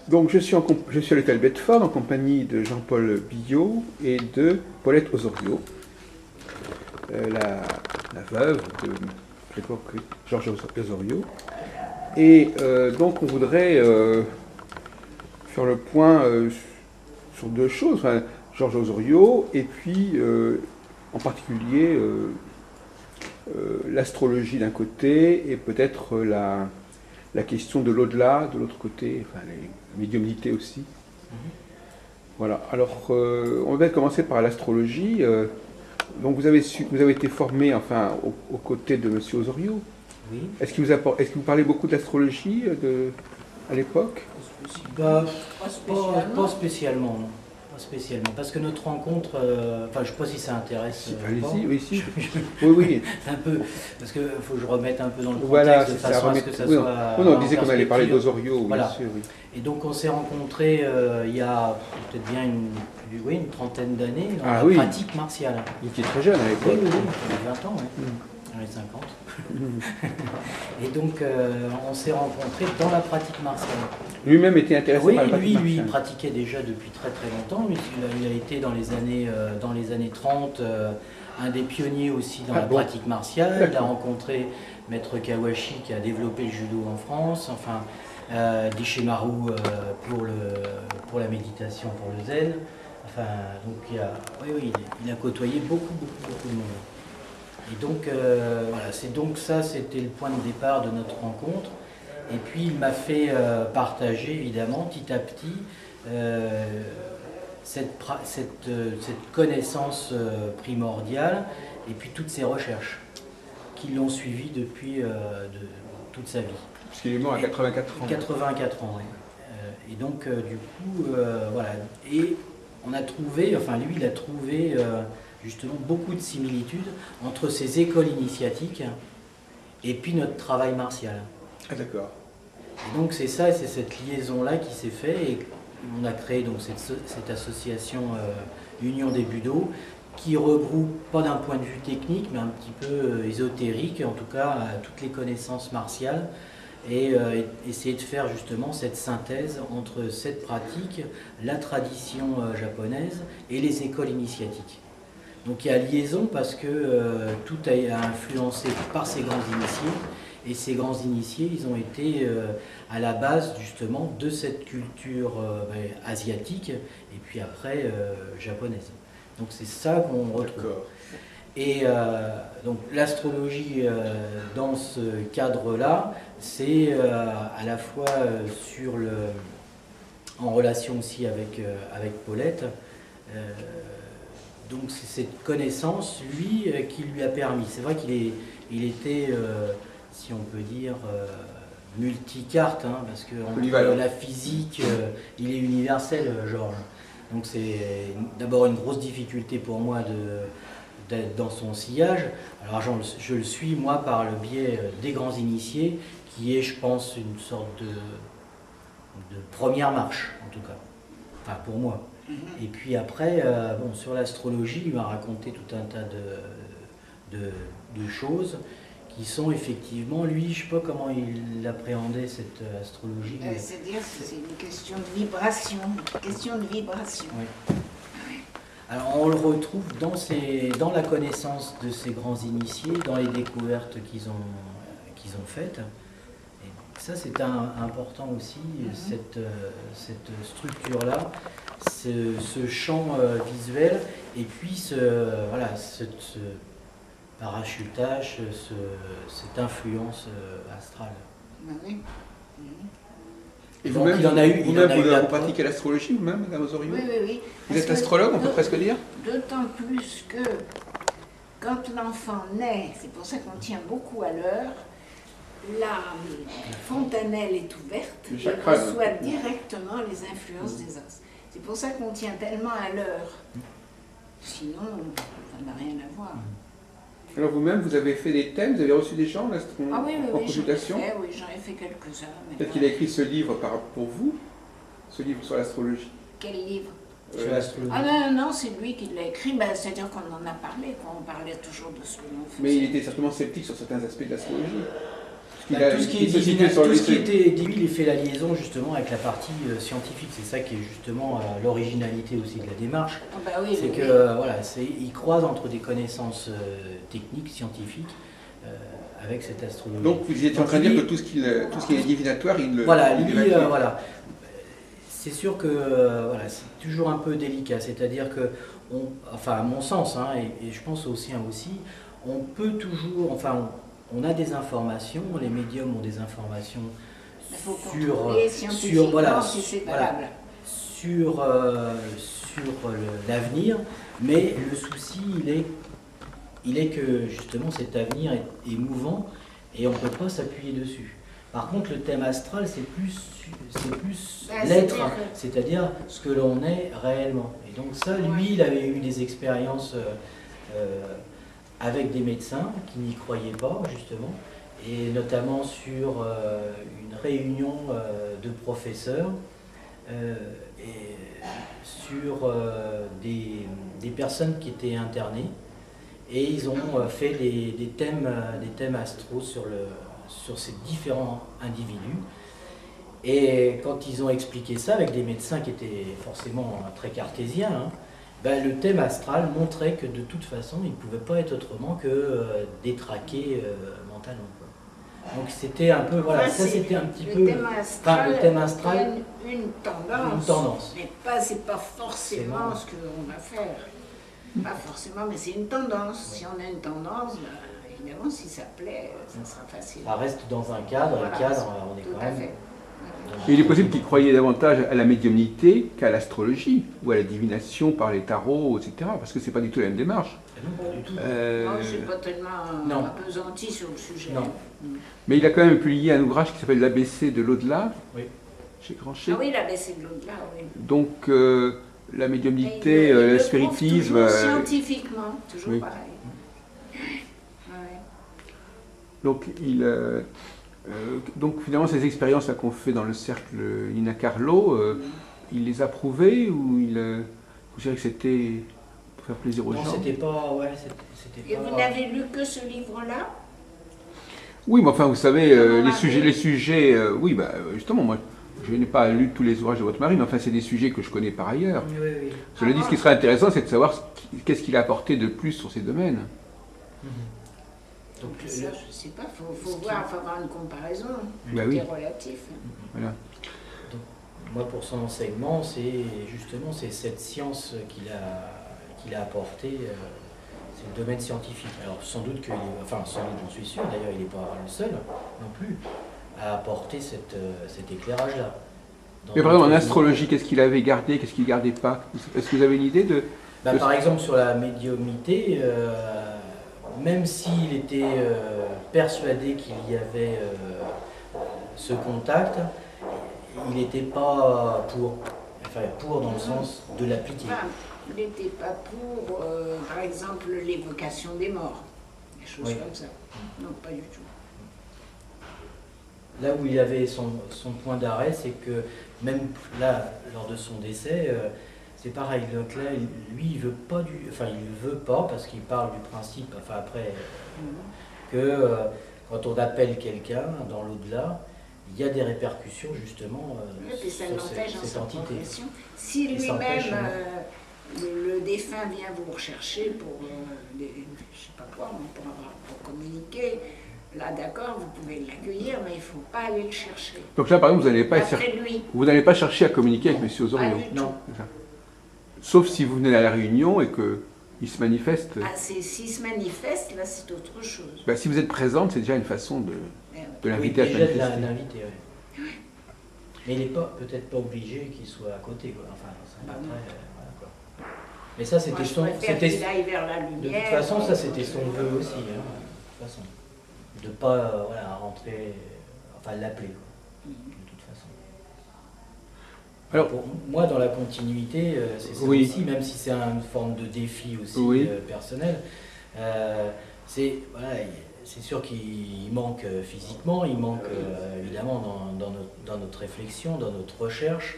Donc je suis à l'hôtel Bedford en compagnie de Jean-Paul Billaud et de Paulette Osorio, la veuve de Georges Osorio. Et donc on voudrait faire le point sur deux choses, enfin, Georges Osorio et puis en particulier l'astrologie d'un côté et peut-être la question de l'au-delà de l'autre côté, enfin la médiumnité aussi. Voilà, alors on va commencer par l'astrologie. Donc vous avez été formé enfin, aux côtés de M. Osorio. Oui. Est-ce qu'il vous parlait beaucoup de l'astrologie à l'époque? Pas spécialement, non. Pas spécialement. Parce que notre rencontre, enfin je ne sais pas si ça intéresse. Allez-y, oui, si. Oui. Un peu, parce qu'il faut que je remette un peu dans le contexte voilà, de façon à ce que ça oui, soit. Non, on disait qu'on allait parler d'Osorio, voilà. bien sûr. Oui. Et donc on s'est rencontrés il y a peut-être bien une trentaine d'années dans la pratique martiale. Il était très jeune à l'époque. Oui, il avait 20 ans, oui. Dans les 50. Et donc on s'est rencontrés dans la pratique martiale. Lui-même était intéressé par la pratique martiale. Lui, il pratiquait déjà depuis très très longtemps. Il a été dans les années 30 un des pionniers aussi dans la pratique martiale. Il a rencontré Maître Kawashi qui a développé le judo en France. Enfin, Deshimaru pour la méditation, pour le zen. Enfin, donc il a côtoyé beaucoup de monde. Et donc, voilà, c'était le point de départ de notre rencontre. Et puis, il m'a fait partager, évidemment, petit à petit, cette connaissance primordiale et puis toutes ses recherches qui l'ont suivi depuis toute sa vie. Parce qu'il est mort à 84 ans. 84 ans, oui. Et donc, du coup, voilà. Et on a trouvé, enfin, lui, il a trouvé justement beaucoup de similitudes entre ces écoles initiatiques et puis notre travail martial. Ah, d'accord. Et donc, c'est cette liaison-là qui s'est faite et on a créé donc cette association Union des Budo qui regroupe, pas d'un point de vue technique, mais un petit peu ésotérique, en tout cas, toutes les connaissances martiales. Et essayer de faire justement cette synthèse entre cette pratique, la tradition japonaise et les écoles initiatiques. Donc il y a liaison parce que tout a influencé par ces grands initiés, et ces grands initiés, ils ont été à la base justement de cette culture asiatique et puis après japonaise. Donc c'est ça qu'on retrouve. D'accord. Et donc l'astrologie dans ce cadre-là, c'est à la fois en relation aussi avec Paulette. Donc c'est cette connaissance, lui, qui lui a permis. C'est vrai qu'il était, si on peut dire, multicarte, hein, parce que la physique, il est universel, Georges. Donc c'est d'abord une grosse difficulté pour moi d'être dans son sillage. Alors je le suis, moi, par le biais des grands initiés, qui est, je pense, une sorte de première marche, en tout cas. Enfin, pour moi. Et puis après, sur l'astrologie, il m'a raconté tout un tas de choses qui sont effectivement, lui, je ne sais pas comment il appréhendait cette astrologie. C'est-à-dire que c'est une question de vibration. Oui. Alors on le retrouve dans la connaissance de ces grands initiés, dans les découvertes qu'ils ont faites. Et ça c'est important aussi, cette structure-là, ce champ visuel, et puis ce parachutage, cette influence astrale. Oui. Et vous-même, vous pratiquez l'astrologie, vous-même, Madame Osorio? Oui. Vous êtes astrologue, on peut presque dire? D'autant plus que quand l'enfant naît, c'est pour ça qu'on tient beaucoup à l'heure, la fontanelle est ouverte et reçoit directement les influences des os. C'est pour ça qu'on tient tellement à l'heure. Sinon, ça n'a rien à voir. Alors vous-même, vous avez fait des thèmes, vous avez reçu des gens en consultation? Oui, j'en ai fait quelques-uns. Peut-être qu'il a écrit ce livre pour vous, ce livre sur l'astrologie. Quel livre? Sur l'astrologie. Ah non, c'est lui qui l'a écrit, c'est-à-dire qu'on en a parlé, on parlait toujours de ce que l'on faisait. Mais il était certainement sceptique sur certains aspects de l'astrologie. tout ce qui était dit, il fait la liaison justement avec la partie scientifique. C'est ça qui est justement l'originalité aussi de la démarche. C'est que voilà, il croise entre des connaissances techniques, scientifiques, avec cette astrologie. Donc vous étiez en train de dire que tout ce qui est divinatoire, il le... Voilà, lui, voilà. C'est sûr que voilà, c'est toujours un peu délicat. C'est-à-dire que, enfin à mon sens, hein, et je pense au sien aussi, on peut toujours, enfin on a des informations, les médiums ont des informations sur l'avenir, mais le souci il est que justement cet avenir est mouvant et on ne peut pas s'appuyer dessus. Par contre, le thème astral, c'est plus l'être, c'est-à-dire ce que l'on est réellement. Et donc ça, lui, il avait eu des expériences avec des médecins qui n'y croyaient pas, justement, et notamment sur une réunion de professeurs et sur des personnes qui étaient internées, et ils ont fait des thèmes astraux sur ces différents individus. Et quand ils ont expliqué ça avec des médecins qui étaient forcément très cartésiens, hein, ben le thème astral montrait que de toute façon, il ne pouvait pas être autrement que détraqué mentalement, quoi. Donc c'était un peu, voilà, ça c'était un petit peu... Le thème astral, une tendance. Mais c'est pas forcément ce qu'on va faire. Pas forcément, mais c'est une tendance. Si on a une tendance, ben, évidemment, si ça plaît, ça sera facile. Ça reste dans un cadre, voilà, le cadre, on est quand même... Fait. Et il est possible qu'il croyait davantage à la médiumnité qu'à l'astrologie, ou à la divination par les tarots, etc. Parce que c'est pas du tout la même démarche. Non, pas du tout. Moi, je ne suis pas tellement appesantie sur le sujet. Non. Mais il a quand même publié un ouvrage qui s'appelle l'ABC de l'au-delà, chez Grancher. Ah oui, l'ABC de l'au-delà, oui. Donc, la médiumnité, le spiritisme... Toujours scientifiquement, toujours pareil. Donc, donc finalement, ces expériences qu'on fait dans le cercle Nina Carlo, il les a prouvées ou vous direz que c'était pour faire plaisir aux gens? Non, c'était pas... Et vous n'avez lu que ce livre-là? Oui, mais enfin, vous savez, les sujets oui, bah, justement, moi, je n'ai pas lu tous les ouvrages de votre mari, mais enfin, c'est des sujets que je connais par ailleurs. Oui. Cela dit, ce qui serait intéressant, c'est de savoir qu'est-ce qu'il a apporté de plus sur ces domaines. Donc, ça, je ne sais pas, il faut avoir une comparaison, bah tout est relatif. Voilà. Donc, moi, pour son enseignement, c'est cette science qu'il a apportée, c'est le domaine scientifique. Alors, sans doute, j'en suis sûr, d'ailleurs, il n'est pas le seul non plus à apporter cet éclairage-là. Mais par exemple, en astrologie, qu'est-ce qu'il avait gardé, qu'est-ce qu'il ne gardait pas? Est-ce que vous avez une idée de... Par exemple, sur la médiumnité, même s'il était persuadé qu'il y avait ce contact, il n'était pas pour dans le sens de l'appliquer. Il n'était pas pour, par exemple, l'évocation des morts, des choses comme ça. Non, pas du tout. Là où il avait son point d'arrêt, c'est que même là, lors de son décès, c'est pareil. Donc là, lui, il veut pas parce qu'il parle du principe, enfin après, que quand on appelle quelqu'un dans l'au-delà, il y a des répercussions justement sur cette entité. Si lui-même, le défunt vient vous rechercher pour, je sais pas quoi, pour communiquer, là d'accord, vous pouvez l'accueillir, mais il ne faut pas aller le chercher. Donc là, par exemple, vous n'allez pas chercher à communiquer avec M. Osorio. Non. Sauf si vous venez à la réunion et qu'il se manifeste. S'il se manifeste, là c'est autre chose. Si vous êtes présente, c'est déjà une façon de l'inviter à se manifester. Déjà de l'inviter, oui. Mais il n'est peut-être pas obligé qu'il soit à côté, quoi. Enfin, voilà, quoi. Mais ça, c'était son... De toute façon, ça, c'était son vœu aussi, hein, de toute façon. De ne pas rentrer, enfin l'appeler, de toute façon. Alors, pour moi, dans la continuité, c'est ça aussi, même si c'est une forme de défi aussi personnel, c'est sûr qu'il manque physiquement, il manque évidemment dans notre réflexion, dans notre recherche,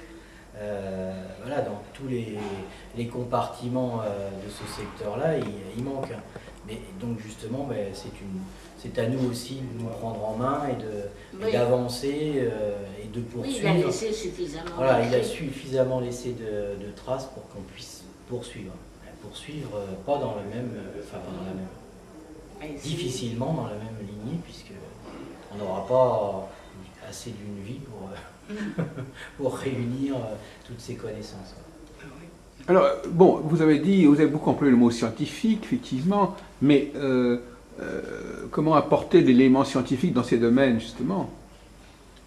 dans tous les compartiments de ce secteur-là, il manque. Mais donc justement, c'est à nous aussi de nous prendre en main et d'avancer et de poursuivre. Oui, il a laissé suffisamment. Voilà, il a suffisamment laissé de traces pour qu'on puisse poursuivre. Poursuivre, pas dans le même, enfin pas dans la même, difficilement dans la même lignée, puisque on n'aura pas assez d'une vie pour réunir toutes ces connaissances. Alors, bon, vous avez beaucoup employé le mot scientifique, effectivement, mais comment apporter l'élément scientifique dans ces domaines, justement?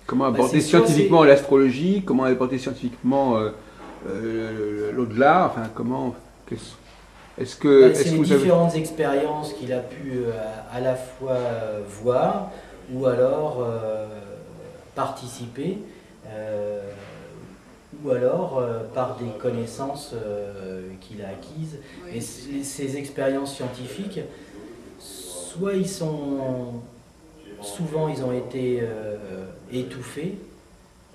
Comment aborder scientifiquement l'astrologie? Comment aborder scientifiquement l'au-delà? Enfin, comment... Est-ce que vous avez différentes expériences qu'il a pu à la fois voir ou alors participer, ou alors par des connaissances qu'il a acquises. Oui. Et ces expériences scientifiques, soit souvent ils ont été étouffés,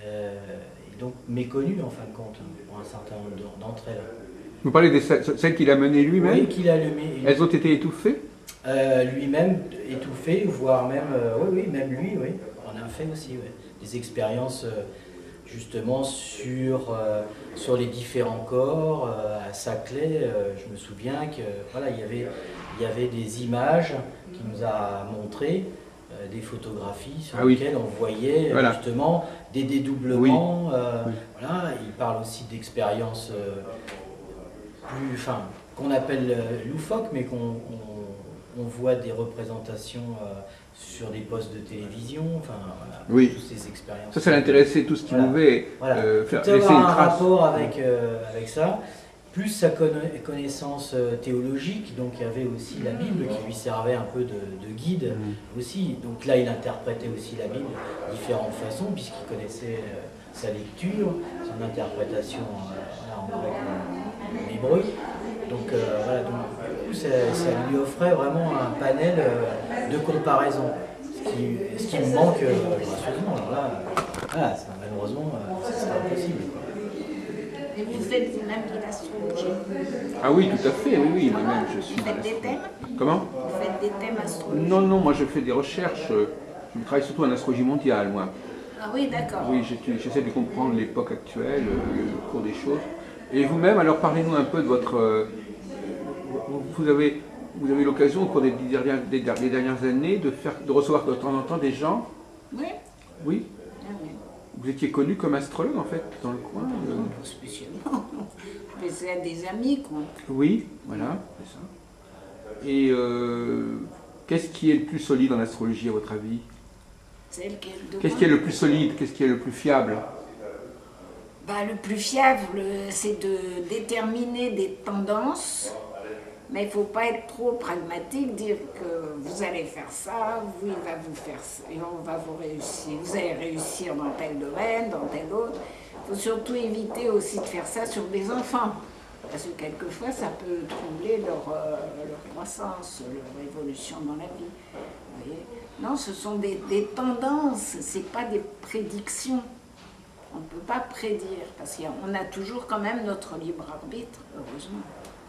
et donc méconnus en fin de compte, pour un certain nombre d'entre elles. Vous parlez de celles qu'il a menées lui-même? Oui, qu'il a menées. Elles ont été étouffées? Lui-même étouffé, voire même, même lui, oui, on a fait aussi, des expériences justement sur les différents corps. À Saclay, je me souviens que voilà, il y avait des images qu'il nous a montrées, des photographies sur lesquelles on voyait justement des dédoublements. Voilà, il parle aussi d'expériences qu'on appelle loufoques, mais qu'on voit des représentations sur des postes de télévision, toutes ces expériences. Ça l'intéressait, tout ce qui pouvait faire laisser une trace. Rapport avec ça, plus sa connaissance théologique, donc il y avait aussi la Bible qui lui servait un peu de guide aussi. Donc là, il interprétait aussi la Bible de différentes façons, puisqu'il connaissait sa lecture, son interprétation en grec, en hébreu. Donc ça lui offrait vraiment un panel de comparaison, ce qui me manque gracieusement. Malheureusement, c'est impossible. Et vous faites vous-même de l'astrologie? Ah oui, tout à fait, oui, moi-même je suis. Vous faites des thèmes? Comment? Vous faites des thèmes astrologiques? Non, moi je fais des recherches, je travaille surtout en astrologie mondiale, moi. Ah oui, d'accord. Oui, j'essaie de comprendre l'époque actuelle, le cours des choses. Et vous-même, alors parlez-nous un peu de votre... Vous avez l'occasion au cours des dernières années de recevoir de temps en temps des gens? Oui. Oui. Vous étiez connu comme astrologue en fait dans le coin? Non, pas spécialement. Mais c'est des amis quoi. Oui, voilà, c'est ça. Et qu'est-ce qui est le plus solide en astrologie à votre avis? Qu'est-ce qui est le plus solide? Qu'est-ce qui est le plus fiable? Le plus fiable, c'est de déterminer des tendances, mais il ne faut pas être trop pragmatique, dire que vous allez faire ça, il va vous faire ça, et on va vous réussir. Vous allez réussir dans tel domaine, dans tel autre. Il faut surtout éviter aussi de faire ça sur des enfants, parce que quelquefois ça peut troubler leur croissance, leur évolution dans la vie. Vous voyez? Non, ce sont des tendances, ce n'est pas des prédictions. On ne peut pas prédire, parce qu'on a toujours quand même notre libre arbitre, heureusement.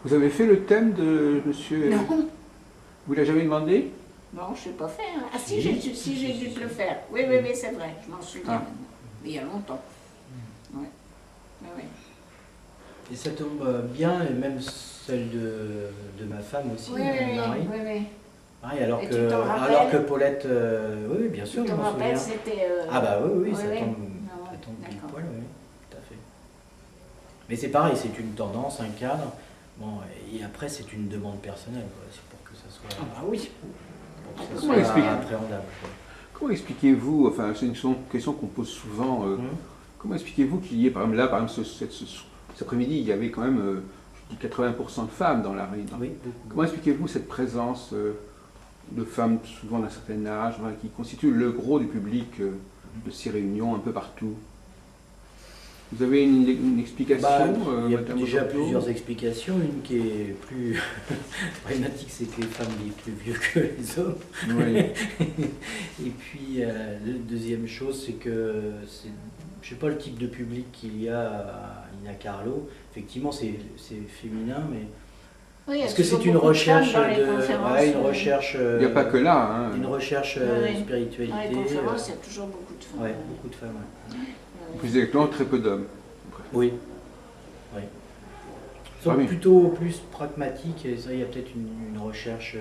Vous avez fait le thème de monsieur... Non. Vous ne l'avez jamais demandé? Non, je ne sais pas faire. Ah si, j'ai dû te le faire. Oui, c'est vrai, je m'en souviens maintenant. Mais il y a longtemps. Oui. Et ça tombe bien, et même celle de ma femme aussi, Marie. Oui. Alors que Paulette... oui, bien sûr, je m'en souviens. C'était... oui, ça tombe pile poil, oui, tout à fait. Mais c'est pareil, c'est une tendance, un cadre, et après c'est une demande personnelle, c'est pour que ça soit... Pour que ça soit appréhendable. Comment expliquez-vous, enfin c'est une question qu'on pose souvent, comment expliquez-vous qu'il y ait, par exemple, cet après-midi, il y avait quand même, 80% de femmes dans la réunion. Oui. Comment expliquez-vous cette présence de femmes, souvent d'un certain âge, qui constituent le gros du public de ces réunions un peu partout? Vous avez une explication? Il y a déjà plusieurs explications. Une qui est plus problématique, c'est que les femmes vivent plus vieux que les hommes. Oui. Et puis, la deuxième chose, c'est que, je ne sais pas le type de public qu'il y a à Ina Carlo. Effectivement, c'est féminin, mais Oui, est-ce que c'est une recherche une recherche il n'y a pas que là. Hein. Une recherche spiritualité. Dans les conférences, il y a toujours beaucoup de femmes. Oui, beaucoup de femmes. Plus électrons, très peu d'hommes. Oui. Oui. Ils sont plutôt plus pragmatiques, et ça, il y a peut-être une recherche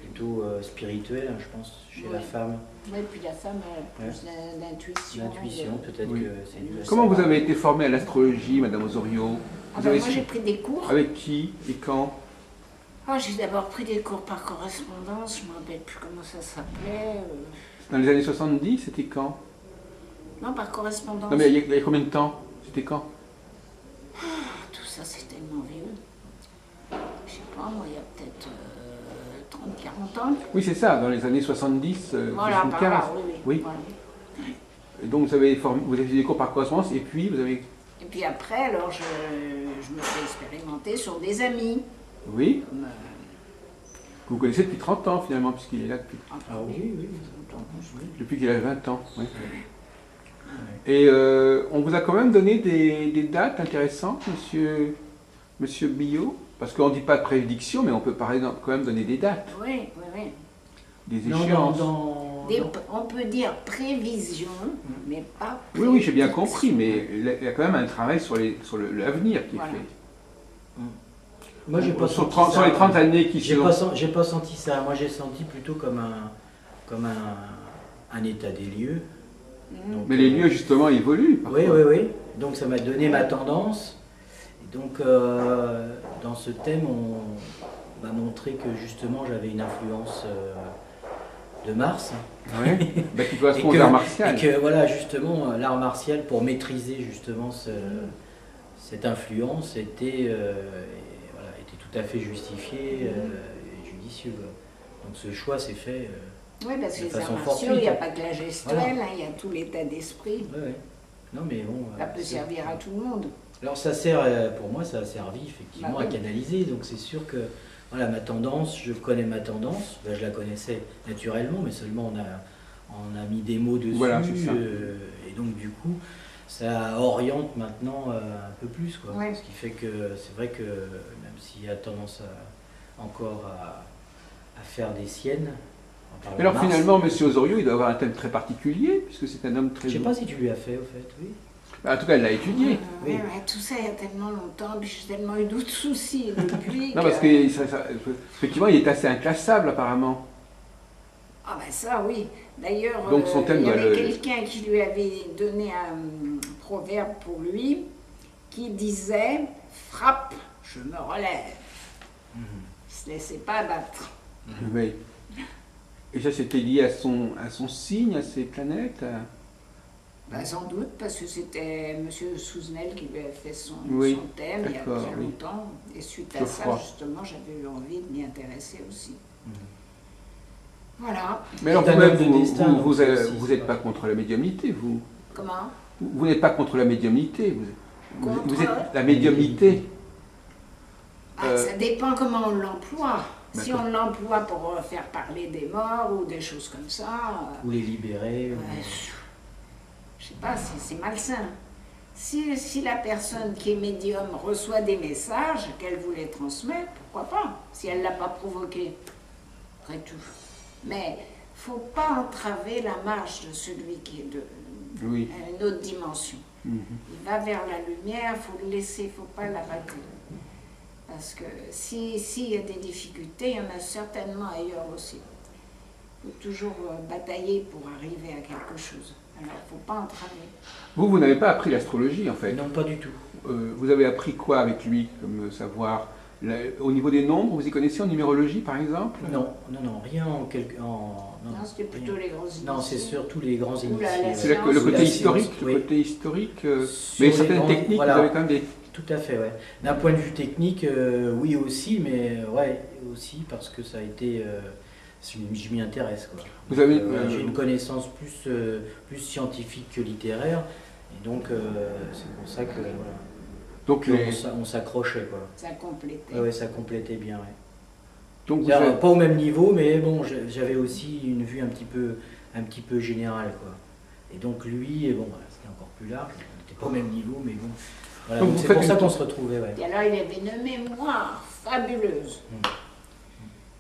plutôt spirituelle, hein, je pense, chez la femme. Oui, puis la femme a plus d'intuition. L'intuition, peut-être que c'est dû à ça. Comment vous avez été formée à l'astrologie, Madame Osorio? Moi, j'ai pris des cours. Avec qui et quand? J'ai d'abord pris des cours par correspondance, je ne me rappelle plus comment ça s'appelait. Dans les années 70, c'était quand? Non, par correspondance. Non, mais il y a combien de temps? C'était quand? Tout ça, c'est tellement vieux. Je sais pas, moi, il y a peut-être 30-40 ans. Oui, c'est ça, dans les années 70, voilà, 75. par là, oui. Voilà. Et donc, vous avez fait des cours par correspondance, et puis vous avez... Et puis après, alors, je me fais expérimenter sur des amis. Oui. Que vous connaissez depuis 30 ans, finalement, puisqu'il est là depuis... oui. Depuis qu'il a 20 ans, oui. Et on vous a quand même donné des dates intéressantes, monsieur Billot? Parce qu'on ne dit pas de prédiction, mais on peut quand même donner des dates. Oui. Des échéances. On peut dire prévision, mais pas prédiction. Oui, j'ai bien compris, mais il y a quand même un travail sur l'avenir qui est fait. Moi, j'ai pas senti ça. Sur les 30 années qui sont... J'ai pas senti ça. Moi, j'ai senti plutôt comme un état des lieux. Donc, mais les lieux, justement, évoluent. Oui. Donc, ça m'a donné ma tendance. Et donc, dans ce thème, on m'a montré que, justement, j'avais une influence de Mars. Oui, qui correspond à l'art martial. Et que, voilà, justement, l'art martial, pour maîtriser, justement, cette influence, était tout à fait justifié et judicieux. Donc, ce choix s'est fait... Oui, parce que les arts martiaux, il n'y a pas que la gestuelle, il y a tout l'état d'esprit. Oui. Non, mais bon, ça peut servir à tout le monde. Alors ça sert, pour moi, ça a servi effectivement à canaliser. Donc c'est sûr que voilà, ma tendance, je connais ma tendance. Je la connaissais naturellement, mais seulement on a mis des mots dessus. Voilà, c'est ça. Et donc du coup, ça oriente maintenant un peu plus. Quoi. Ouais. Ce qui fait que c'est vrai que même s'il y a tendance encore à faire des siennes, mais alors finalement, M. Osorio, il doit avoir un thème très particulier, puisque c'est un homme très... Je ne sais pas si tu lui as fait, au fait, oui. En tout cas, elle l'a étudié. Oui. Tout ça, il y a tellement longtemps, puis j'ai tellement eu d'autres soucis depuis. Non, parce qu'effectivement, il est assez inclassable, apparemment. Ah ben ça, oui. D'ailleurs, il y avait quelqu'un qui lui avait donné un proverbe pour lui, qui disait « Frappe, je me relève ». Il ne se laissait pas abattre. Oui. Et ça, c'était lié à son signe, à ses planètes? Sans doute, parce que c'était M. Souzenel qui lui avait fait son thème il y a bien longtemps. Et suite à ça, justement, j'avais eu envie de m'y intéresser aussi. Voilà. Mais alors, vous n'êtes pas contre la médiumnité, vous? Comment? Vous n'êtes pas contre la médiumnité. Vous êtes la médiumnité. Ça dépend comment on l'emploie. Si on l'emploie pour faire parler des morts ou des choses comme ça... ou les libérer. Je sais pas, c'est malsain. Si la personne qui est médium reçoit des messages qu'elle voulait transmettre, pourquoi pas? Si elle ne l'a pas provoqué, après tout. Mais il ne faut pas entraver la marche de celui qui est à une autre dimension. Il va vers la lumière, il faut le laisser, il ne faut pas l'arrêter. Parce que s'il y a des difficultés, il y en a certainement ailleurs aussi. Il faut toujours batailler pour arriver à quelque chose. Alors, il ne faut pas entraver. Vous n'avez pas appris l'astrologie, en fait? Non, pas du tout. Vous avez appris quoi avec lui, comme savoir? Au niveau des nombres, vous y connaissez en numérologie, par exemple? Non, rien non, c'était plutôt les grands initiés. Non, c'est surtout les grands initiés. C'est le côté historique, mais certaines techniques, vous avez quand même des... Tout à fait, ouais. D'un point de vue technique, oui aussi, mais aussi parce que ça a été... je m'y intéresse, quoi. J'ai une connaissance plus scientifique que littéraire, et donc c'est pour ça que... Donc on s'accrochait, quoi. Ça complétait. Ouais, ça complétait bien, ouais. Donc pas au même niveau, mais bon, j'avais aussi une vue un petit peu générale, quoi. Et donc lui, bon, c'était encore plus large, on n'était pas au même niveau, mais bon... Voilà, c'est pour ça qu'on se retrouvait, ouais. Et alors il avait une mémoire fabuleuse.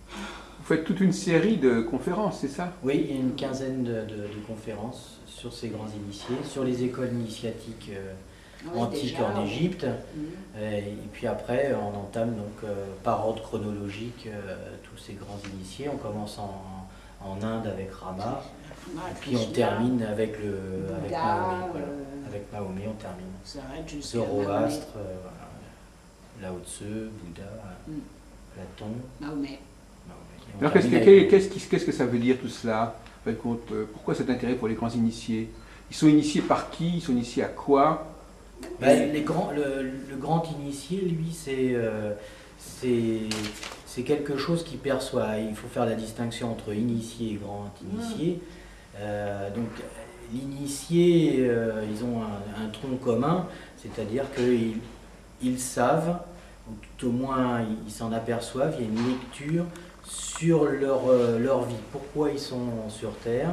Vous faites toute une série de conférences, c'est ça? Oui, il y a une quinzaine de conférences sur ces grands initiés, sur les écoles initiatiques antiques en Égypte. Et puis après, on entame donc par ordre chronologique tous ces grands initiés. On commence en Inde avec Rama, et puis on termine avec Mahomet. Voilà. Avec Mahomet, on termine. Zoroastre, Lao Tse, Bouddha, Platon. Mahomet. Alors qu'est-ce que ça veut dire tout cela? Pourquoi cet intérêt pour les grands initiés? Ils sont initiés par qui? Ils sont initiés à quoi? Le grand initié, lui, c'est quelque chose qui perçoit. Il faut faire la distinction entre initié et grand initié. Donc l'initié, ils ont un tronc commun, c'est-à-dire qu'ils savent, ou tout au moins ils s'en aperçoivent, il y a une lecture sur leur vie, pourquoi ils sont sur Terre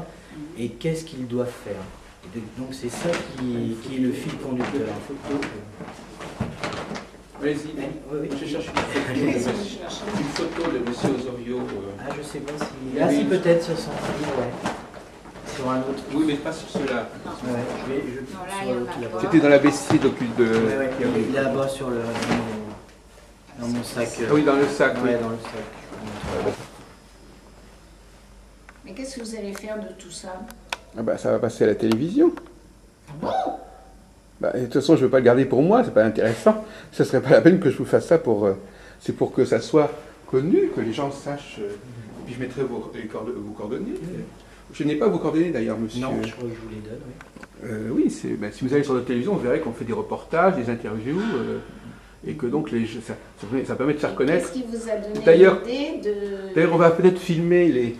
et qu'est-ce qu'ils doivent faire. Donc c'est ça qui est le fil conducteur. Allez-y, oui. Je cherche une photo de M. Osorio. Ah, je sais pas si... Ah si, peut-être sur son livre, ouais. Sur un autre. Oui, mais pas sur ceux-là. Ouais, c'était dans la vessie d'occulte de... Ouais, là-bas sur dans mon sac. Ah oui, dans le sac. Ouais, oui. dans le sac. Mais qu'est-ce que vous allez faire de tout ça? Ah bah, ça va passer à la télévision. Ah bon? Bah, de toute façon, je ne veux pas le garder pour moi, c'est pas intéressant. Ce ne serait pas la peine que je vous fasse ça pour... c'est pour que ça soit connu, que les gens sachent. Et puis je mettrai vos coordonnées. Je n'ai pas vos coordonnées d'ailleurs, monsieur. Non, je crois que je vous les donne, oui. Si vous allez sur notre télévision, vous verrez qu'on fait des reportages, des interviews, et que donc ça permet de faire connaître. Qu'est-ce qui vous a donné l'idée de... D'ailleurs, on va peut-être filmer les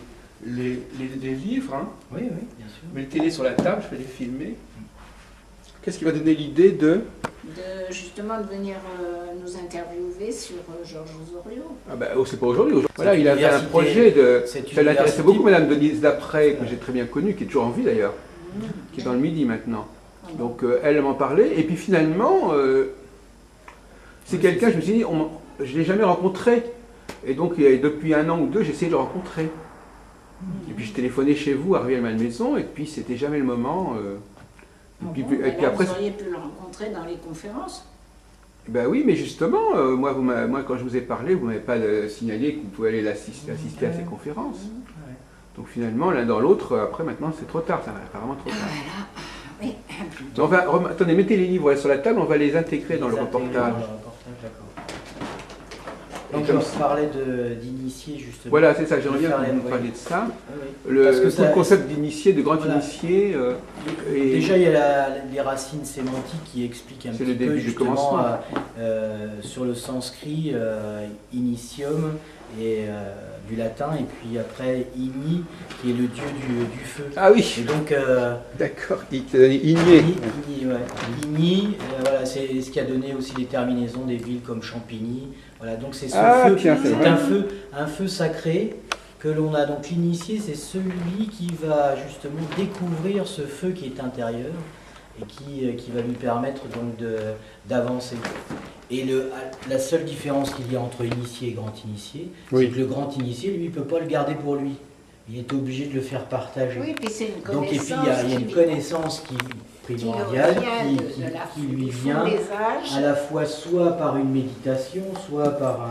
livres. Hein. Oui, bien sûr. Je mets les télé sur la table, je vais les filmer. Qu'est-ce qui va donner l'idée de justement de venir nous interviewer sur Georges Osorio? Ah bah, c'est pas aujourd'hui. Voilà, il avait un projet de... Ça l'intéressait beaucoup, Madame Denise Dapré, que j'ai très bien connue, qui est toujours en vie d'ailleurs, qui est dans le Midi maintenant. Donc elle m'en parlait, et puis finalement, c'est quelqu'un, je me suis dit, je ne l'ai jamais rencontré. Et donc depuis 1 an ou 2, j'ai essayé de le rencontrer. Et puis je téléphonais chez vous, arrivé à la maison, et puis c'était jamais le moment... et puis après, vous auriez pu le rencontrer dans les conférences. Ben oui, mais justement, moi, quand je vous ai parlé, vous ne m'avez pas signalé que vous pouvez aller assister à ces conférences. Donc finalement, l'un dans l'autre, après maintenant, c'est trop tard, ça va apparemment trop tard. Oui. Attendez, mettez les livres sur la table, on va les intégrer dans le reportage. Donc on parlait d'initié justement. Voilà, c'est ça, j'aimerais bien que vous parliez de ça. Oui. Le concept d'initié, de grand initié. Déjà, il y a les racines sémantiques qui expliquent un petit peu justement sur le sanskrit, initium, et du latin, et puis après Ini, qui est le dieu du feu. Ah oui. Et donc, d'accord, il t'a donné Igné. Ini, voilà, c'est ce qui a donné aussi les terminaisons des villes comme Champigny. Voilà, donc c'est ce feu, c'est un feu sacré que l'on a. Donc l'initié, c'est celui qui va justement découvrir ce feu qui est intérieur et qui va lui permettre donc d'avancer. Et la seule différence qu'il y a entre initié et grand initié, c'est que le grand initié, lui, ne peut pas le garder pour lui. Il est obligé de le faire partager. Oui, puis c'est une connaissance. Donc, et puis il y a une connaissance primordiale qui lui vient à la fois soit par une méditation, soit par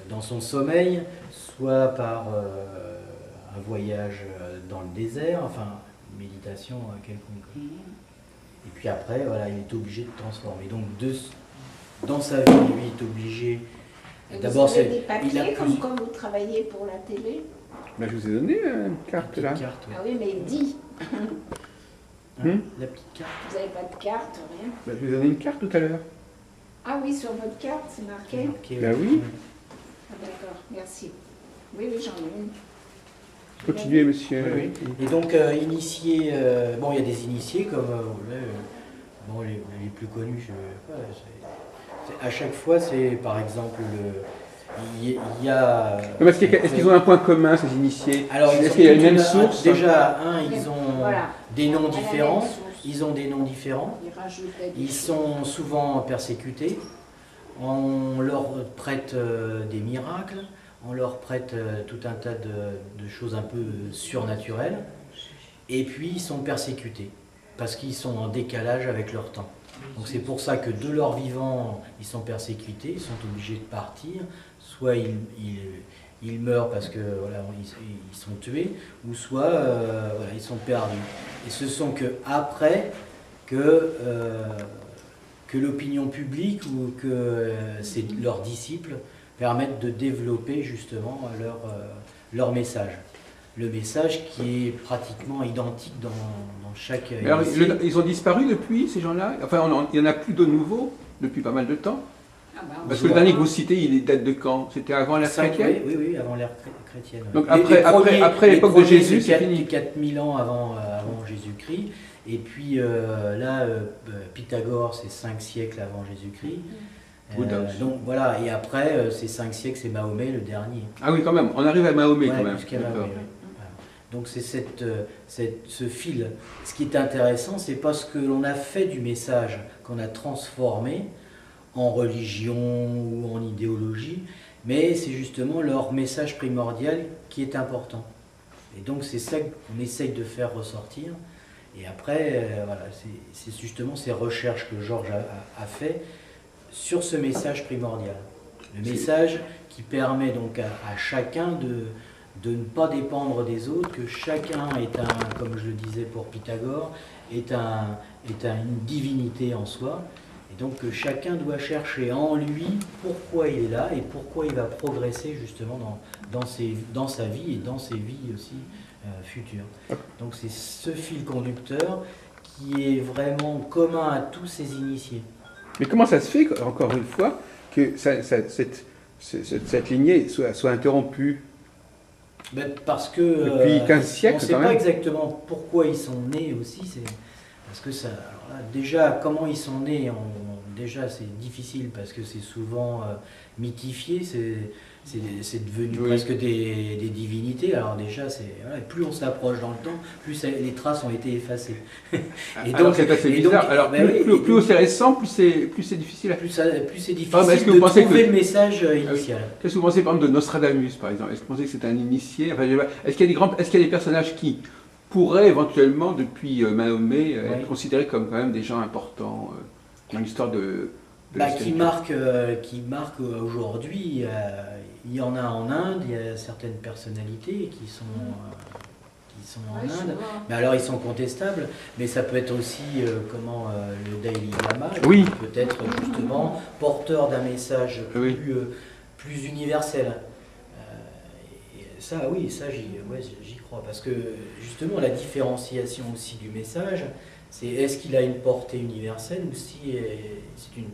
dans son sommeil, soit par un voyage dans le désert, enfin une méditation quelconque. Et puis après, voilà, il est obligé de transformer. Donc dans sa vie, lui est obligé. D'abord, vous avez des papiers comme vous travaillez pour la télé? Ben, je vous ai donné une carte là. Carte, oui. Ah oui, mais dis. La petite carte. Vous n'avez pas de carte, rien? Ben, je vous ai donné une carte tout à l'heure. Ah oui, sur votre carte, c'est marqué? Ben oui. Ah, d'accord, merci. Oui, j'en ai une. Continuez, monsieur. Oui. Et donc, initié, bon, il y a des initiés comme les plus connus, à chaque fois, c'est par exemple il y a. Est-ce qu'ils ont un point commun, ces initiés? Alors, est-ce qu'il y a les mêmes sources? Déjà, ils ont des noms différents. Ils ont des noms différents. Ils sont souvent persécutés. on leur prête des miracles, on leur prête tout un tas de choses un peu surnaturelles, et puis ils sont persécutés, parce qu'ils sont en décalage avec leur temps. Donc c'est pour ça que de leur vivant, ils sont persécutés, ils sont obligés de partir, soit ils meurent parce que voilà, ils sont tués, ou soit voilà, ils sont perdus. Et ce sont qu'après que l'opinion publique ou que leurs disciples permettent de développer justement leur message. Le message qui est pratiquement identique dans chaque... Alors, ils ont disparu depuis, ces gens-là? Enfin, il n'y en a plus de nouveaux depuis pas mal de temps. Parce que le dernier que vous citez, il date de quand? C'était avant l'ère chrétienne? Oui, avant l'ère chrétienne. Donc après l'époque de Jésus, c'est fini. 4000 ans avant Jésus-Christ. Et puis là, Pythagore, c'est 5 siècles avant Jésus-Christ. Donc voilà, et après, ces 5 siècles, c'est Mahomet, le dernier. Ah oui, quand même, on arrive à Mahomet quand même. Jusqu'à Mahomet, oui. Donc c'est ce fil. Ce qui est intéressant, c'est pas ce que l'on a fait du message, qu'on a transformé en religion ou en idéologie, mais c'est justement leur message primordial qui est important. Et donc c'est ça qu'on essaye de faire ressortir. Et après, voilà, c'est justement ces recherches que Georges a fait sur ce message primordial. Le message qui permet donc à chacun de ne pas dépendre des autres, que chacun est comme je le disais pour Pythagore, est une divinité en soi. Et donc que chacun doit chercher en lui pourquoi il est là et pourquoi il va progresser justement dans sa vie et dans ses vies aussi futures. Donc c'est ce fil conducteur qui est vraiment commun à tous ces initiés. Mais comment ça se fait, encore une fois, que cette lignée soit interrompue? Parce que depuis 15 siècles, on ne sait pas exactement pourquoi ils sont nés aussi. Parce que ça, alors là, déjà, comment ils sont nés, déjà c'est difficile parce que c'est souvent mythifié, c'est devenu presque des divinités. Alors déjà, voilà, plus on s'approche dans le temps, plus les traces ont été effacées. Et donc c'est assez bizarre. Donc, alors plus c'est récent, plus c'est difficile. Plus c'est difficile de trouver le message initial. Qu'est-ce que vous pensez par exemple de Nostradamus, par exemple? Est-ce que vous pensez que c'est un initié? Enfin, est-ce qu'il y a des personnages qui pourraient éventuellement, depuis Mahomet, être considérés comme quand même des gens importants dans l'histoire de qui marque aujourd'hui? Il y en a en Inde, il y a certaines personnalités qui sont en Inde. Mais alors ils sont contestables, mais ça peut être aussi le Dalai Lama, qui peut être justement porteur d'un message plus universel. Ça, j'y crois, parce que justement la différenciation aussi du message, c'est est-ce qu'il a une portée universelle ou si c'est une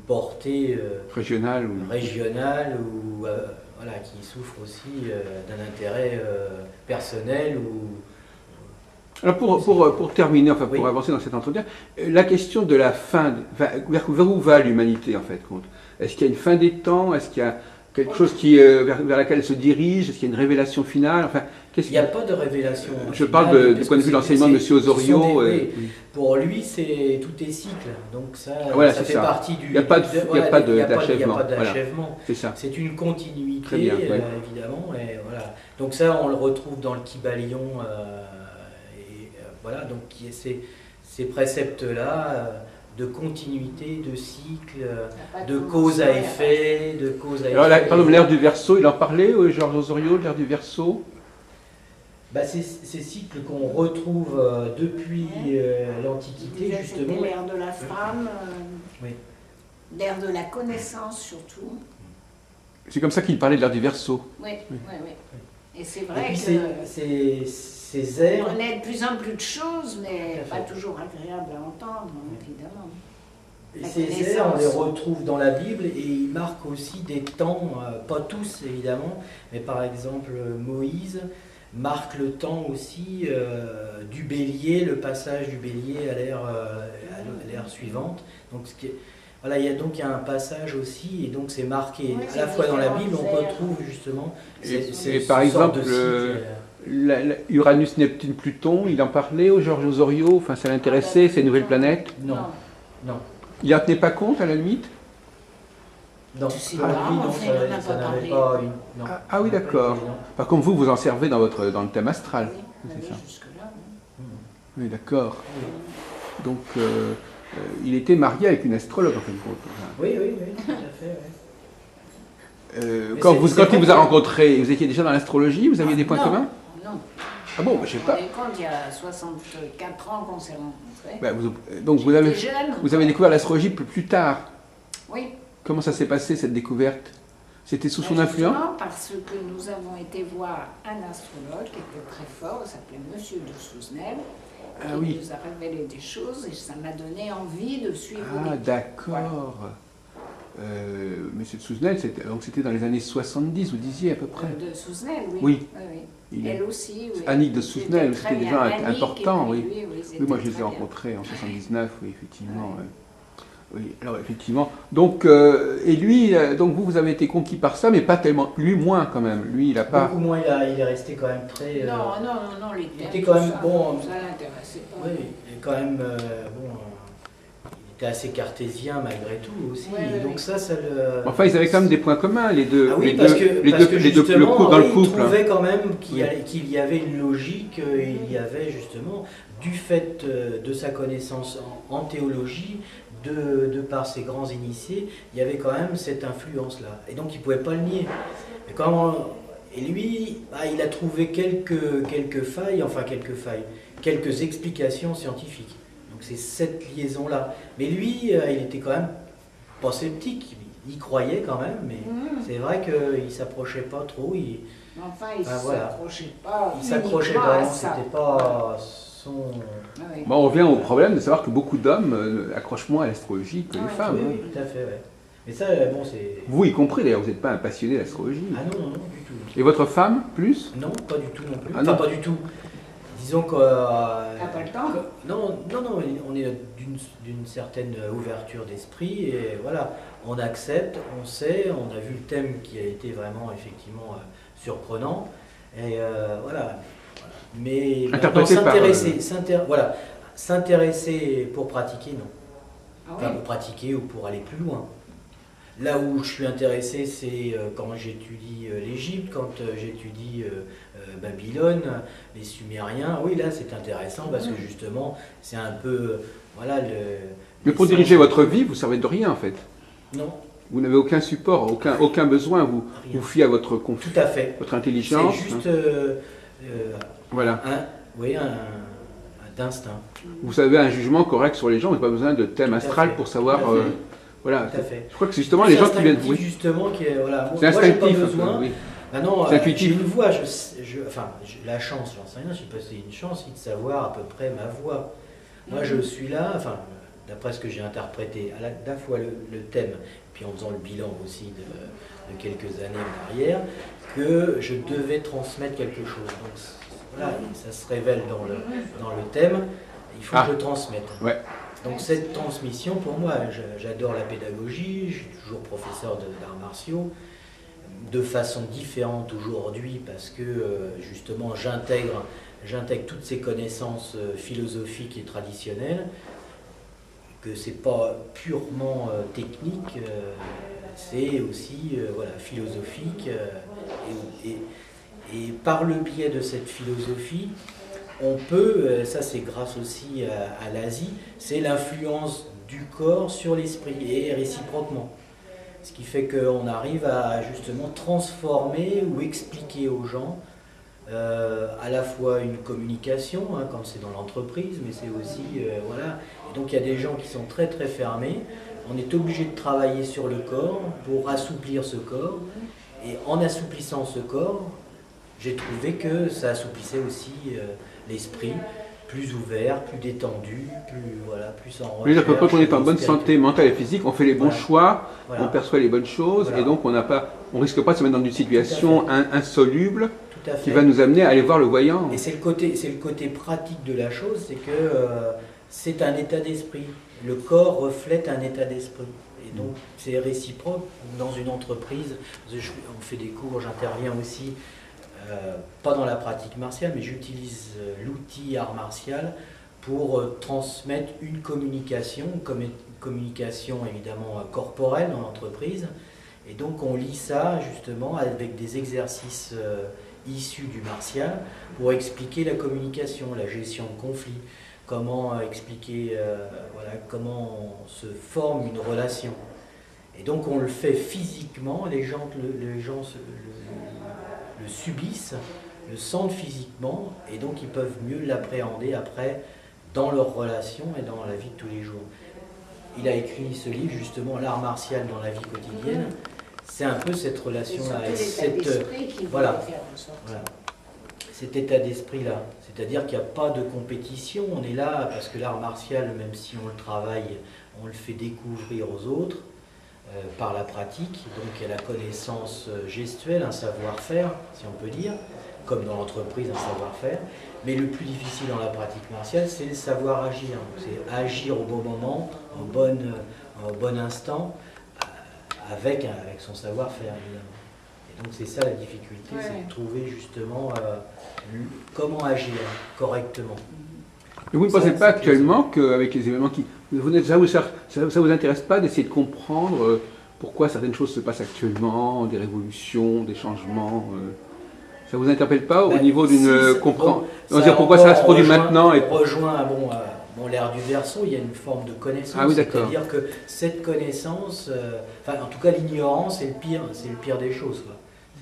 portée régionale ou voilà, qui souffre aussi d'un intérêt personnel ou... Alors pour terminer, enfin pour avancer dans cet entretien, la question de la fin, vers où va l'humanité en fait compte? Est-ce qu'il y a une fin des temps? Est-ce qu'il y a quelque chose vers laquelle elle se dirige? Est-ce qu'il y a une révélation finale? Enfin, il n'y a pas de révélation. Je parle du point de vue de l'enseignement de M. Osorio. Pour lui, tout est cycle. Donc ça fait partie du... Il n'y a pas d'achèvement. Voilà. C'est une continuité, évidemment. Et voilà. Donc ça, on le retrouve dans le Kybalion. Voilà, donc ces préceptes-là... de continuité, de cycle, de cause à effet, Alors, par exemple, l'ère du Verseau, il en parlait, Georges Osorio, l'ère du Verseau? Ces cycles qu'on retrouve depuis l'Antiquité, justement. L'ère de la femme, l'ère de la connaissance surtout. C'est comme ça qu'il parlait de l'ère du Verseau. Oui. Et c'est vrai que... Ces airs... On connaît de plus en plus de choses, mais pas toujours agréables à entendre, évidemment. Ces airs, on les retrouve dans la Bible et ils marquent aussi des temps, pas tous évidemment, mais par exemple Moïse marque le temps aussi du bélier, le passage du bélier à l'ère suivante. Donc, voilà, il y a un passage aussi, et donc c'est marqué à la fois dans la Bible, on retrouve justement par exemple Uranus, Neptune, Pluton, il en parlait au Georges Osorio, enfin ça l'intéressait, ces nouvelles planètes? Non. Il n'en tenait pas compte à la limite? Non, ça n'avait pas une... Ah oui, d'accord. Par contre, vous en servez dans le thème astral. Oui, c'est ça. jusque-là. Oui, d'accord. Donc, il était marié avec une astrologue, en fin de compte. Oui, tout à fait. Quand il vous a rencontré, vous étiez déjà dans l'astrologie, vous aviez des points communs? Non. Ah bon, je sais pas. Quand il y a 64 ans qu'on s'est rencontrés. Donc vous avez découvert l'astrologie plus tard. Oui. Comment ça s'est passé, cette découverte? C'était sous son influence? Parce que nous avons été voir un astrologue qui était très fort, il s'appelait Monsieur de Souzenel, qui nous a révélé des choses et ça m'a donné envie de suivre. Ah d'accord. Monsieur de Souzenel, c'était dans les années 70, vous disiez à peu près. De Souzenel, oui. Oui. Elle aussi, oui. Annick de Souzenel, c'était des gens importants, oui. Oui, moi je les ai rencontrés en 79, oui, effectivement. Oui, alors effectivement. Donc, et lui, donc vous avez été conquis par ça, mais pas tellement. Lui, moins quand même. Lui, il a pas. Beaucoup moins, il est resté quand même très. Non, il était quand même bon. Ça l'intéressait pas. Oui, il est quand même bon. Il était assez cartésien malgré tout aussi. Et donc ça le. Enfin, ils avaient quand même des points communs, les deux. Ah oui, parce que justement, dans le couple. Il trouvait quand même qu'il y avait une logique. Il y avait justement, du fait de sa connaissance en théologie. De par ses grands initiés, il y avait quand même cette influence-là. Et donc il ne pouvait pas le nier. Et lui, il a trouvé quelques failles, quelques explications scientifiques. Donc c'est cette liaison-là. Mais lui, il était quand même pas sceptique. Il croyait quand même, mais c'est vrai qu'il ne s'approchait pas trop. Il ne s'accrochait pas. Il s'accrochait pas, c'était pas... Bon, on revient au problème de savoir que beaucoup d'hommes accrochent moins à l'astrologie que les femmes. Oui, tout à fait. Ouais. Mais ça, bon, c'est... Vous y compris d'ailleurs, vous n'êtes pas un passionné d'astrologie. Ah non, du tout. Et votre femme, plus? Non, pas du tout non plus. Ah, non. Pas du tout. Disons que... T'as pas le temps? Non, on est d'une certaine ouverture d'esprit et voilà, on accepte, on sait, on a vu le thème qui a été vraiment, effectivement, surprenant. Et voilà. Mais s'intéresser pour pratiquer, non. Enfin, pour pratiquer ou pour aller plus loin. Là où je suis intéressé, c'est quand j'étudie l'Égypte, quand j'étudie Babylone, les Sumériens. Oui, là, c'est intéressant parce que justement, c'est un peu... Voilà, mais pour diriger votre vie, vous ne servez de rien, en fait. Non. Vous n'avez aucun support, aucun besoin, vous fiez à votre Tout à fait. Votre intelligence. C'est juste... voilà. D'instinct. Vous avez un jugement correct sur les gens, vous n'avez pas besoin de thème astral pour savoir... voilà. Tout à fait. Je crois que c'est justement les gens qui viennent... Oui. Justement, voilà. C'est instinctif. Moi, j'ai pas besoin. Oui. Non, c'est intuitif. Je le vois, la chance, j'en sais rien, j'ai passé une chance de savoir à peu près ma voix. Moi, je suis là, d'après ce que j'ai interprété, à la fois le thème, puis en faisant le bilan aussi de quelques années en arrière, que je devais transmettre quelque chose. Donc, voilà, ça se révèle dans le thème, il faut que je transmette. Ouais. Donc cette transmission, pour moi, j'adore la pédagogie, je suis toujours professeur d'arts martiaux, de façon différente aujourd'hui parce que justement j'intègre toutes ces connaissances philosophiques et traditionnelles, que c'est pas purement technique, c'est aussi philosophique et par le biais de cette philosophie, on peut, ça c'est grâce aussi à l'Asie, c'est l'influence du corps sur l'esprit et réciproquement. Ce qui fait qu'on arrive à justement transformer ou expliquer aux gens à la fois une communication, quand c'est dans l'entreprise, mais c'est aussi, voilà. Et donc il y a des gens qui sont très très fermés. On est obligé de travailler sur le corps pour assouplir ce corps. Et en assouplissant ce corps, j'ai trouvé que ça assouplissait aussi l'esprit, plus ouvert, plus détendu, plus en recherche. Oui, quand on est en bonne santé mentale et physique, on fait les bons choix, on perçoit les bonnes choses, et donc on risque pas de se mettre dans une situation insoluble qui va nous amener à aller voir le voyant. Et c'est le côté pratique de la chose, c'est que c'est un état d'esprit. Le corps reflète un état d'esprit. Et donc c'est réciproque. Dans une entreprise, on fait des cours, j'interviens aussi, pas dans la pratique martiale, mais j'utilise l'outil art martial pour transmettre une communication évidemment corporelle dans l'entreprise, Et donc on lit ça justement avec des exercices issus du martial pour expliquer la communication, la gestion de conflits, comment expliquer voilà, comment se forme une relation. Et donc on le fait physiquement, les gens le subissent, le sentent physiquement, et donc ils peuvent mieux l'appréhender après dans leur relation et dans la vie de tous les jours. Il a écrit ce livre justement, l'art martial dans la vie quotidienne. C'est un peu cette relation-là, voilà, cet état d'esprit-là. C'est-à-dire qu'il n'y a pas de compétition, on est là parce que l'art martial, même si on le travaille, on le fait découvrir aux autres par la pratique. Donc il y a la connaissance gestuelle, un savoir-faire, si on peut dire, comme dans l'entreprise, un savoir-faire. Mais le plus difficile dans la pratique martiale, c'est le savoir agir. C'est agir au bon moment, au bon instant, avec son savoir-faire, évidemment. Et donc c'est ça la difficulté, c'est de trouver justement comment agir correctement. Mais vous ne pensez pas actuellement qu'avec les événements qui... Ça vous intéresse pas d'essayer de comprendre pourquoi certaines choses se passent actuellement, des révolutions, des changements ça vous interpelle pas au niveau d'une compréhension? Pourquoi ça se produit maintenant et... On rejoint l'ère du Verseau, il y a une forme de connaissance. Ah oui, c'est-à-dire que cette connaissance, en tout cas l'ignorance, c'est le pire des choses.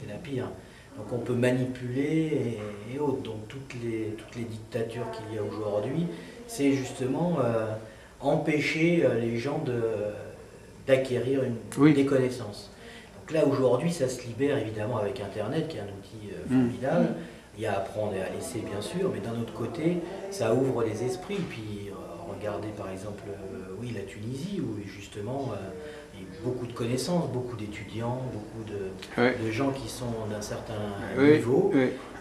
C'est la pire. Donc on peut manipuler et autres. Donc toutes les dictatures qu'il y a aujourd'hui, c'est justement empêcher les gens d'acquérir des connaissances. Donc là aujourd'hui ça se libère évidemment avec Internet qui est un outil formidable. Il y a à apprendre et à laisser bien sûr, mais d'un autre côté ça ouvre les esprits. Puis regardez par exemple la Tunisie où justement il y a beaucoup de connaissances, beaucoup d'étudiants, beaucoup de gens qui sont d'un certain niveau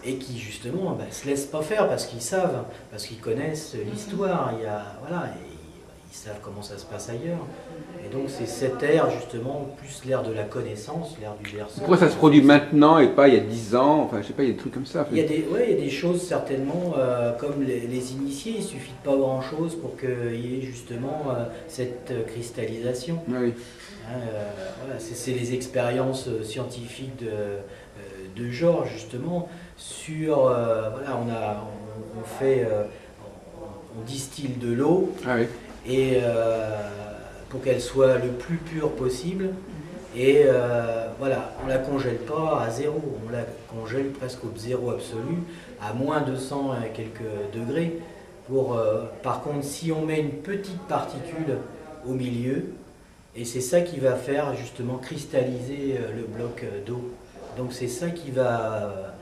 et qui justement se laissent pas faire parce qu'ils savent, parce qu'ils connaissent l'histoire. Ils savent comment ça se passe ailleurs. Et donc c'est cette ère justement, plus l'ère de la connaissance, l'ère du Verseau. Pourquoi ça se produit maintenant et pas il y a 10 ans? Enfin, je sais pas, il y a des trucs comme ça. Il y a des choses certainement, comme les initiés, il suffit de pas grand chose pour qu'il y ait justement cette cristallisation. Oui. C'est les expériences scientifiques de Georges justement sur, on distille de l'eau. Ah oui. Et pour qu'elle soit le plus pure possible, et on ne la congèle pas à zéro, on la congèle presque au zéro absolu, à moins de 100 et quelques degrés. Par contre, si on met une petite particule au milieu, et c'est ça qui va faire justement cristalliser le bloc d'eau. Donc c'est ça qui va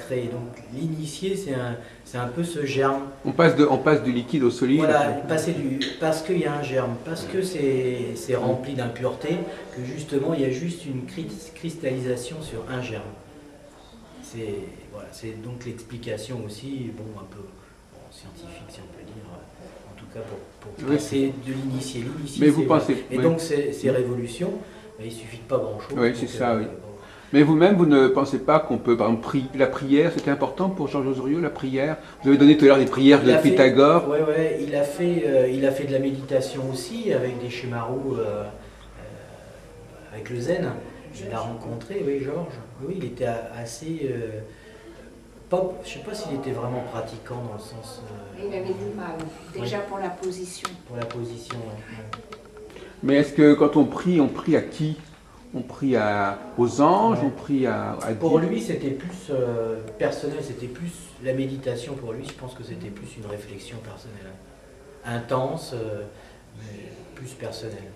créer. Donc l'initié, c'est un peu ce germe. On passe du liquide au solide. Voilà, parce qu'il y a un germe, parce que c'est rempli d'impuretés, que justement il y a juste une cristallisation sur un germe. C'est donc l'explication aussi, un peu scientifique si on peut dire, en tout cas pour passer de l'initié. Mais vous pensez... Et donc ces révolutions, il ne suffit de pas grand-chose. Oui, c'est ça, oui. Mais vous-même, vous ne pensez pas qu'on peut, par exemple, la prière, c'était important pour Georges Osorio, la prière? Vous avez donné tout à l'heure des prières de Pythagore. Oui, il a fait de la méditation aussi, avec des Shimaru, avec le zen. Il l'a rencontré, oui, Georges. Oui, il était assez... je ne sais pas s'il était vraiment pratiquant dans le sens... il avait du mal, déjà pour la position. Pour la position, oui. Mais est-ce que quand on prie à qui? On prie aux anges, on prie à Dieu. Pour lui, c'était plus personnel, c'était plus la méditation pour lui, je pense que c'était plus une réflexion personnelle. Intense, mais plus personnelle.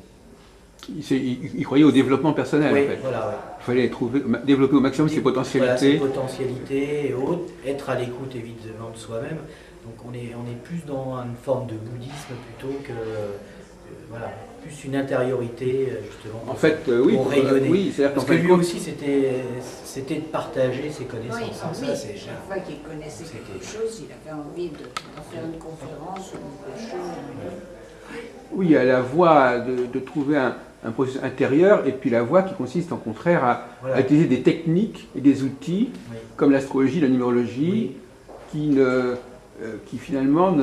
Il croyait au développement personnel, oui, en fait. Voilà, il fallait développer au maximum ses potentialités. Ses potentialités et autres, être à l'écoute évidemment de soi-même. Donc on est plus dans une forme de bouddhisme plutôt que plus une intériorité justement en fait, pour rayonner. Parce que lui aussi c'était de partager ses connaissances. Chaque fois qu'il connaissait quelque chose, il avait envie de faire une conférence ou quelque chose. Oui, il y a la voie de trouver un processus intérieur et puis la voie qui consiste en contraire à utiliser des techniques et des outils comme l'astrologie, la numérologie qui finalement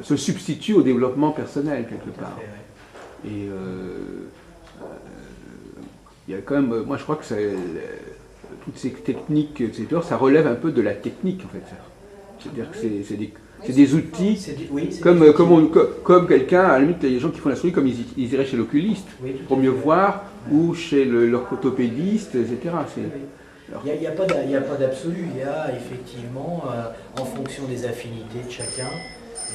se substitue au développement personnel quelque part. Et il y a quand même, moi je crois que toutes ces techniques, etc., ça relève un peu de la technique en fait. C'est-à-dire que c'est des outils, comme quelqu'un, à la limite, il y a des gens qui font l'astrologie comme ils iraient chez l'oculiste pour mieux voir, ou chez l'orthopédiste, etc. Il n'y a pas d'absolu, il y a effectivement, en fonction des affinités de chacun,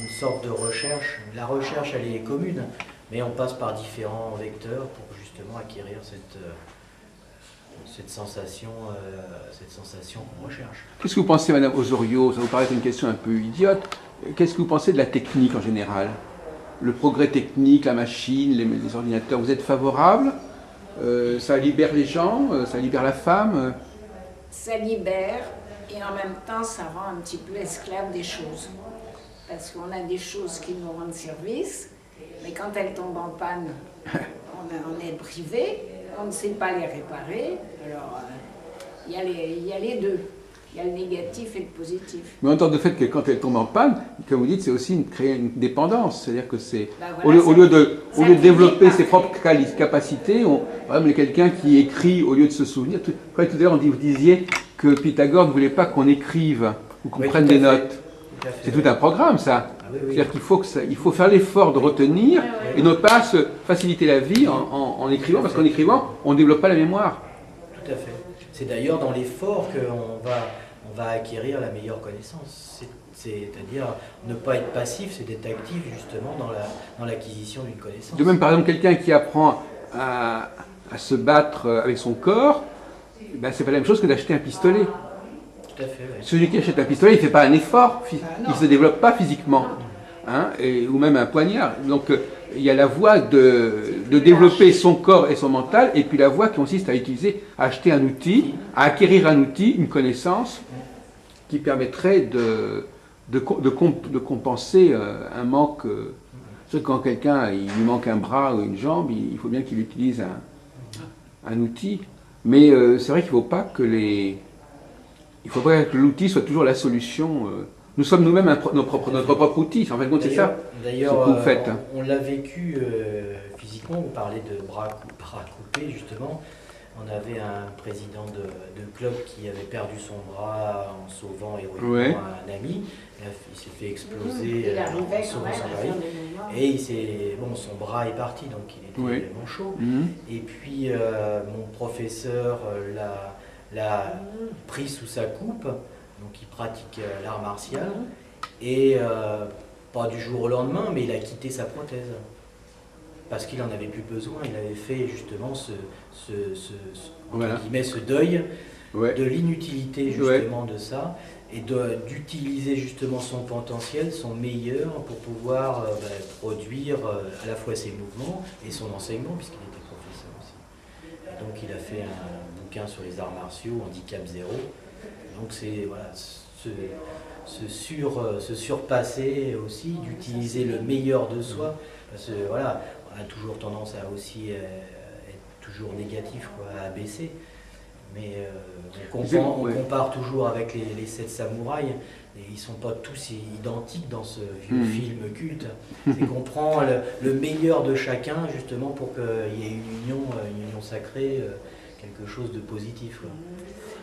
une sorte de recherche. La recherche, elle est commune, mais on passe par différents vecteurs pour justement acquérir cette sensation qu'on recherche. Qu'est-ce que vous pensez, Madame Osorio? Ça vous paraît une question un peu idiote. Qu'est-ce que vous pensez de la technique en général? Le progrès technique, la machine, les ordinateurs, vous êtes favorable? Ça libère les gens? Ça libère la femme? Ça libère et en même temps ça rend un petit peu esclave des choses. Parce qu'on a des choses qui nous rendent service, mais quand elles tombent en panne, on est privé, on ne sait pas les réparer. Alors il y a les deux. Il y a le négatif et le positif. Mais en tant de fait que quand elles tombent en panne, comme vous dites, c'est aussi créer une dépendance. C'est-à-dire que c'est voilà, au lieu de développer ses propres capacités, par exemple, quelqu'un qui écrit au lieu de se souvenir. Tout à l'heure, vous disiez que Pythagore ne voulait pas qu'on écrive ou qu'on prenne des notes. C'est tout un programme, ça. C'est-à-dire qu'il faut faire l'effort de retenir et ne pas se faciliter la vie en écrivant, parce qu'en écrivant, on ne développe pas la mémoire. Tout à fait. C'est d'ailleurs dans l'effort qu'on va acquérir la meilleure connaissance. C'est-à-dire ne pas être passif, c'est d'être actif justement dans l'acquisition d'une connaissance. De même, par exemple, quelqu'un qui apprend à se battre avec son corps, ben, c'est pas la même chose que d'acheter un pistolet. Tout à fait, oui. Celui qui achète un pistolet, il ne fait pas un effort, il ne se développe pas physiquement, hein, ou même un poignard. Donc il y a la voie de développer son corps et son mental, et puis la voie qui consiste à acheter un outil, à acquérir un outil, une connaissance, qui permettrait de compenser un manque. C'est quand quelqu'un il lui manque un bras ou une jambe, il faut bien qu'il utilise un outil. Mais c'est vrai qu'il ne faut pas que l'outil soit toujours la solution. Nous sommes nous-mêmes notre propre outil. En fin de compte, c'est ça. D'ailleurs, on l'a vécu physiquement. Vous parlez de bras coupés, justement. On avait un président de club qui avait perdu son bras en sauvant héroïquement un ami. Il s'est fait exploser en sauvant son mari. Et son bras est parti, donc il était vraiment chaud. Et puis mon professeur l'a pris sous sa coupe, donc il pratique l'art martial. Et pas du jour au lendemain, mais il a quitté sa prothèse. Parce qu'il n'en avait plus besoin, il avait fait justement ce deuil de l'inutilité justement de ça, et d'utiliser justement son potentiel, son meilleur, pour pouvoir produire à la fois ses mouvements et son enseignement, puisqu'il était professeur aussi. Et donc il a fait un bouquin sur les arts martiaux, Handicap Zéro. Donc c'est se surpasser aussi, d'utiliser le meilleur de soi, parce que voilà, on a toujours tendance à aussi être toujours négatif, à abaisser. Mais on compare toujours avec les 7 samouraïs, et ils ne sont pas tous identiques dans ce vieux film culte. C'est qu'on prend le meilleur de chacun justement pour qu'il y ait une union sacrée, quelque chose de positif.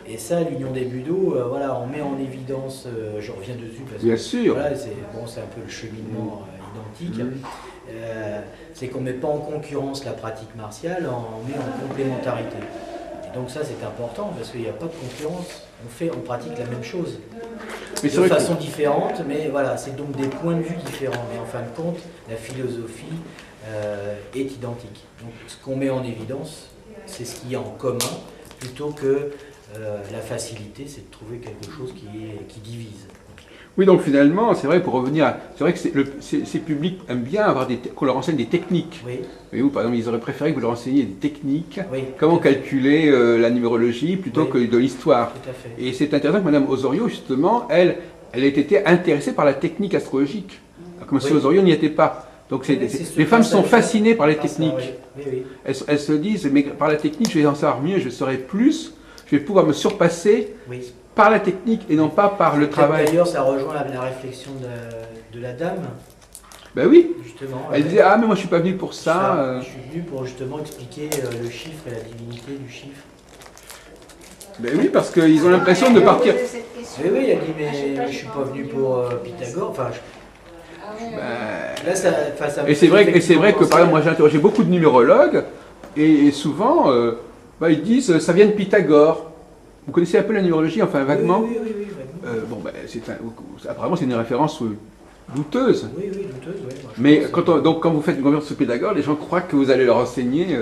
Et ça, l'union des budo, on met en évidence, je reviens dessus parce que c'est un peu le cheminement identique. C'est qu'on ne met pas en concurrence la pratique martiale, on met en complémentarité. Et donc ça c'est important parce qu'il n'y a pas de concurrence, on pratique la même chose de façon différente, mais voilà, c'est donc des points de vue différents. Mais en fin de compte, la philosophie est identique. Donc ce qu'on met en évidence, c'est ce qu'il y a en commun, plutôt que la facilité, c'est de trouver quelque chose qui divise. Oui, donc finalement, c'est vrai, pour revenir, c'est vrai que ces publics aiment bien qu'on leur enseigne des techniques. Oui. Voyez-vous, par exemple, ils auraient préféré que vous leur enseigniez des techniques, comment calculer la numérologie plutôt que de l'histoire. Tout à fait. Et c'est intéressant que Mme Osorio, justement, elle ait été intéressée par la technique astrologique, comme si Osorio n'y était pas. Donc les femmes sont fascinées par les techniques. Elles se disent, mais par la technique, je vais en savoir mieux, je saurai plus, je vais pouvoir me surpasser. Par la technique et non pas par le travail. D'ailleurs, ça rejoint la réflexion de la dame Ben oui. Justement. Elle disait, ah mais moi je suis pas venu pour ça. Je suis venu pour justement expliquer le chiffre et la divinité du chiffre. Ben oui, parce qu'ils ont l'impression de partir. Oui, oui, elle dit, mais je suis pas venu pour Pythagore. Enfin, là, et c'est vrai que par exemple, moi j'ai interrogé beaucoup de numérologues, et souvent, ils disent, ça vient de Pythagore. Vous connaissez un peu la numérologie, enfin vaguement? Oui, vaguement. Bon, apparemment c'est une référence douteuse. Oui, douteuse, oui. Mais quand vous faites une conférence sur Pythagore, les gens croient que vous allez leur enseigner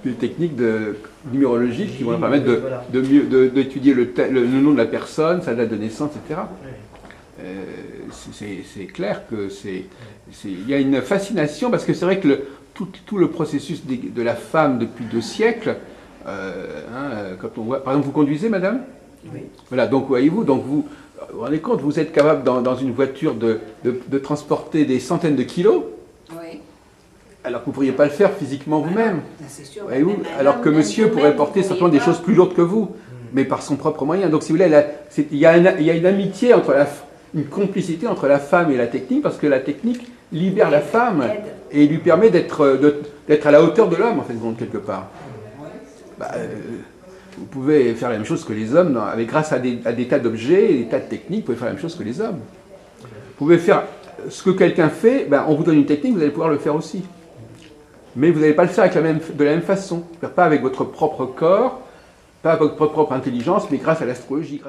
des techniques de numérologie qui vont leur permettre d'étudier le nom de la personne, sa date de naissance, etc. C'est clair que il y a une fascination, parce que c'est vrai que tout le processus de la femme depuis 2 siècles, quand on voit, par exemple, vous conduisez, madame? Oui. Voilà, donc voyez-vous, vous vous rendez compte, vous êtes capable dans une voiture de transporter des centaines de kilos, oui. alors que vous ne pourriez pas le faire physiquement vous-même. C'est sûr. Voyez-vous, alors que monsieur pourrait porter certainement des choses plus lourdes que vous, mais par son propre moyen. Donc si vous voulez, il y a une amitié, une complicité entre la femme et la technique, parce que la technique libère la femme et lui permet d'être à la hauteur de l'homme, en fait, quelque part. Vous pouvez faire la même chose que les hommes, grâce à des tas d'objets et des tas de techniques, vous pouvez faire la même chose que les hommes. Vous pouvez faire ce que quelqu'un fait, on vous donne une technique, vous allez pouvoir le faire aussi. Mais vous n'allez pas le faire de la même façon. Pas avec votre propre corps, pas avec votre propre intelligence, mais grâce à l'astrologie.